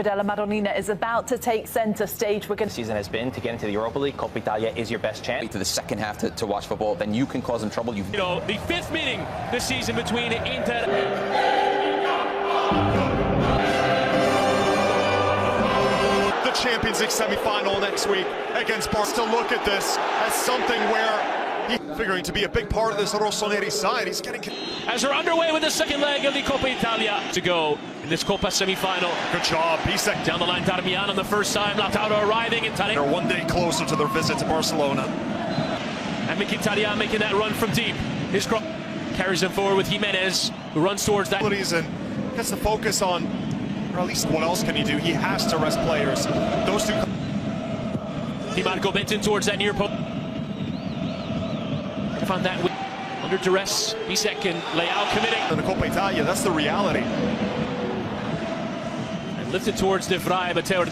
Della Madonnina is about to take centre stage. The season has been to get into the Europa League. Coppa Italia is your best chance. To the second half to watch football, then you can cause them trouble. You know, the fifth meeting this season between Inter. The Champions League semi-final next week against Barca. To look at this as something where he's figuring to be a big part of this Rossoneri side. He's getting... As we're underway with the second leg of the Coppa Italia to go in this Coppa semi-final. Good job, Bisek. Down the line, Darmian on the first time. Lautaro arriving in Taremi. They're one day closer to their visit to Barcelona. And Mkhitaryan making that run from deep. His cross carries him forward with Jimenez, who runs towards that. And gets the focus on, or at least what else can he do? He has to rest players. Those two. Dimarco bent in towards that near post. Found that under duress. Bisek and Leão committing. In the Coppa Italia, that's the reality. And lifted towards De Vrij, but Theo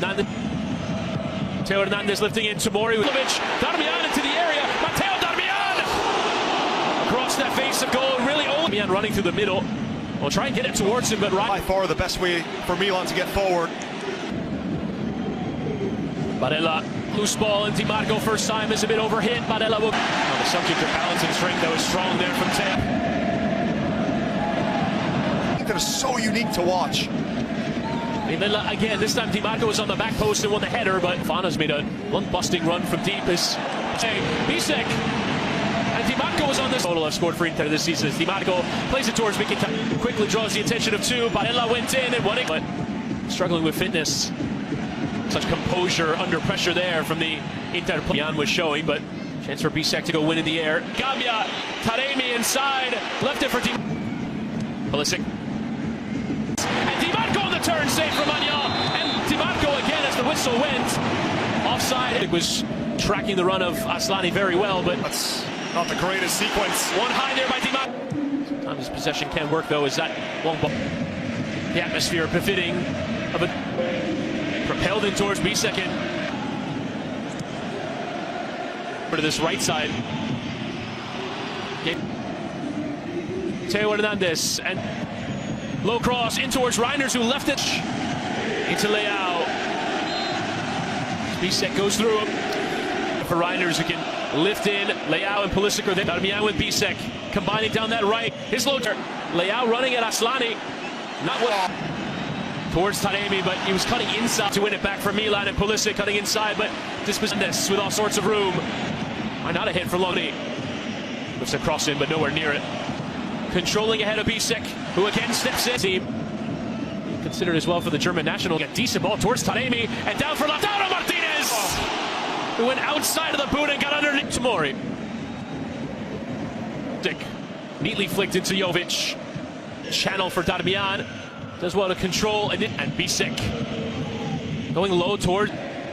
Hernandez lifting in Tomori. Jović, Darmian into the area. Matteo Darmian! Across that face of goal, really old. Darmian running through the middle. We'll try and get it towards him, but by far the best way for Milan to get forward. Barella, loose ball, and Dimarco first time is a bit overhit. Barella will... On the subject of balance and strength, that was strong there from Theo. I think that is so unique to watch. Again, this time Dimarco was on the back post and won the header, but Fana's made a lung-busting run from deep. Bisek and Dimarco was on this. Total have scored for Inter this season as Dimarco plays it towards Mkhitaryan. Quickly draws the attention of two. Barella went in and won it, but struggling with fitness. Such composure under pressure there from the Inter player. Jan was showing, but chance for Bisek to go win in the air. Gambia, Taremi inside, left it for Pulisic. And Dimarco on the turn, save from Anya. And Dimarco again as the whistle went. Offside. It was tracking the run of Asllani very well, but that's not the greatest sequence. One high there by Dimarco. Sometimes position can work though, is that long ball. The atmosphere befitting of a propelled in towards Bisek to this right side. Theo Hernandez and low cross in towards Reijnders, who left it into Leão. Bisek goes through him for Reijnders, who can lift in. Leão and Pulisic are there. Darmian with Bisek combining down that right. His loader. Leão running at Asllani. Not well. Towards Taremi, but he was cutting inside to win it back for Milan, and Pulisic cutting inside, but this with all sorts of room. Why not a hit for Lodi? Lifts across in, but nowhere near it. Controlling ahead of Bisek, who again steps in. Team considered as well for the German national. A decent ball towards Taremi, and down for Lautaro Martínez, who went outside of the boot and got underneath Tomori. Neatly flicked into Jović. Channel for Darmian. Does well to control, and Bisek going low toward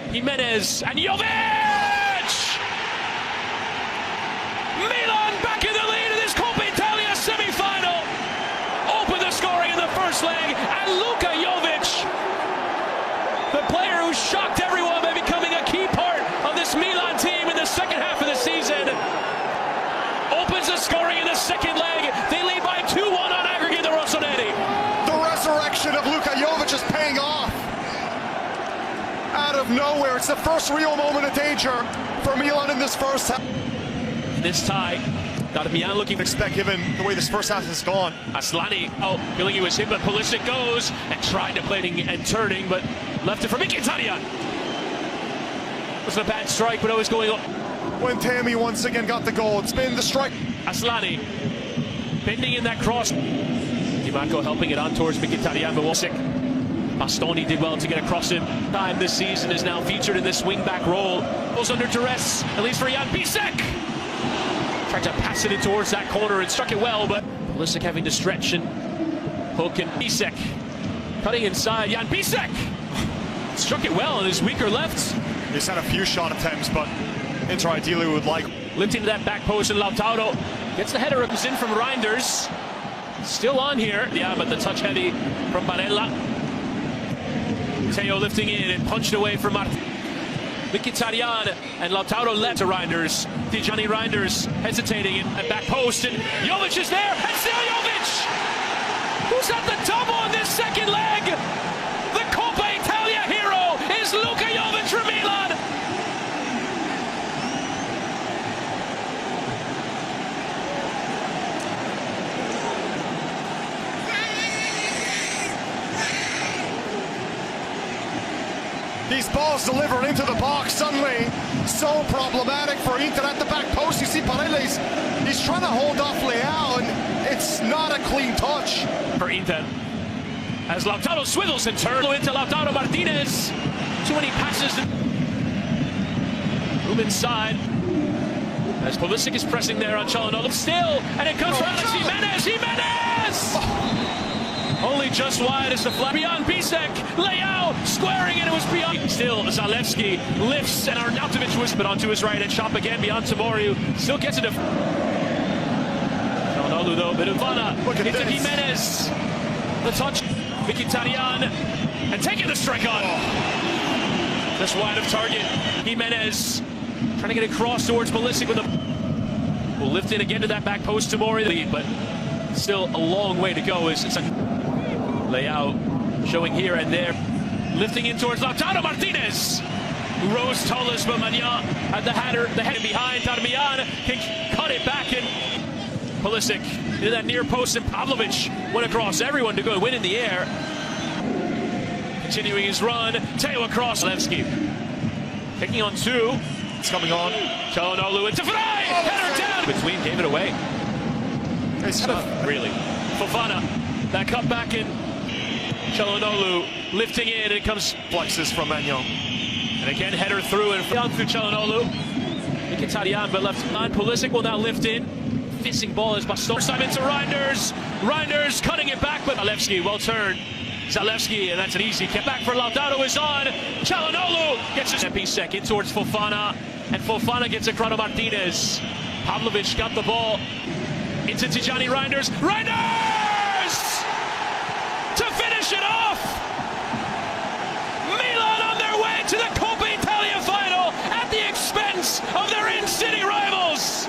Jimenez and Jović! Milan back in the lead in this Coppa Italia semi-final. Open the scoring in the first leg, and Luka Jović, the player who shocked everyone by becoming a key part of this Milan team in the second half of the season, opens the scoring in the second leg. They lead by 2-1 on aggregate, the Rossoneri. Resurrection of Luka Jović is paying off. Out of nowhere, it's the first real moment of danger for Milan in this first half. This tie, Darmian looking. Expect given the way this first half has gone. Asllani, feeling he was hit, but Pulisic goes and tried to play and turning, but left it for Mkhitaryan. Wasn't a bad strike, but it was going on. When Tammy once again got the goal, it's been the strike. Asllani bending in that cross. Dimarco helping it on towards Mkhitaryan, but Pulisic. Bastoni did well to get across him. Time this season is now featured in this wing-back role. Goes under duress, at least for Jan Bisek. Tried to pass it in towards that corner and struck it well, but Pulisic having to stretch and hook, and Bisek cutting inside. Jan Bisek struck it well on his weaker left. He's had a few shot attempts, but Inter ideally would like. Lifting to that back post, and Lautaro gets the header in from Reijnders. Still on here, yeah, but the touch heavy from Barella. Theo lifting in and punched away from Mkhitaryan, and Lautaro left to Reijnders. Tijjani Reijnders hesitating at back post, and Jović is there, and still Jović! who's at the double in this second leg. The Coppa Italia Leao's delivered into the box. Suddenly, so problematic for Inter at the back post. You see Paredes, he's trying to hold off Leão, and it's not a clean touch. For Inter, as Lautaro swivels and turns into Lautaro Martínez. Too many passes. Room inside. As Pulisic is pressing there on Çalhanoğlu. Still, and it comes from Alex Jimenez! Only just wide as the flat. Beyond Bisek, Leão squaring, and it was beyond. Still, Zalewski lifts, and Arnautovic was put onto his right and chop again beyond Tomoriu. Still gets it to Çalhanoğlu though, bit of Vanna into Jimenez. The touch, Mkhitaryan, and taking the strike on. Just wide of target, Jimenez trying to get across towards Pulisic with a. Will lift it again to that back post Tomoriu, but still a long way to go. It's a Leão showing here and there, lifting in towards Lautaro Martínez, who rose tallest, but Magnan had the header behind. Darmian can cut it back, and Pulisic into that near post, and Pavlovic went across everyone to go and win in the air. Continuing his run, Teo across. Zalewski picking on two. It's coming on. Çalhanoğlu into Frey, header down between, gave it away. It's Not really. Fofana, that cut back in. Çalhanoğlu lifting in, and it comes flexes from Magnan. and again header through and down through Çalhanoğlu. Mkhitaryan, but left on. Pulisic will now lift in. Fissing ball is Bastos. Simon to Reijnders. Reijnders cutting it back, but Zalewski well turned. Zalewski, and that's an easy kick back for Lautaro is on. Çalhanoğlu gets his Bisek in towards Fofana, and Fofana gets across to Martínez. Pavlovic got the ball into Tijjani. Reijnders to finish it off. Milan on their way to the Coppa Italia final at the expense of their in-city rivals.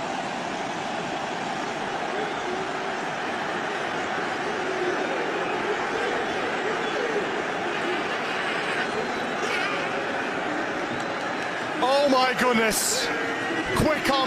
Oh my goodness. Quick comment.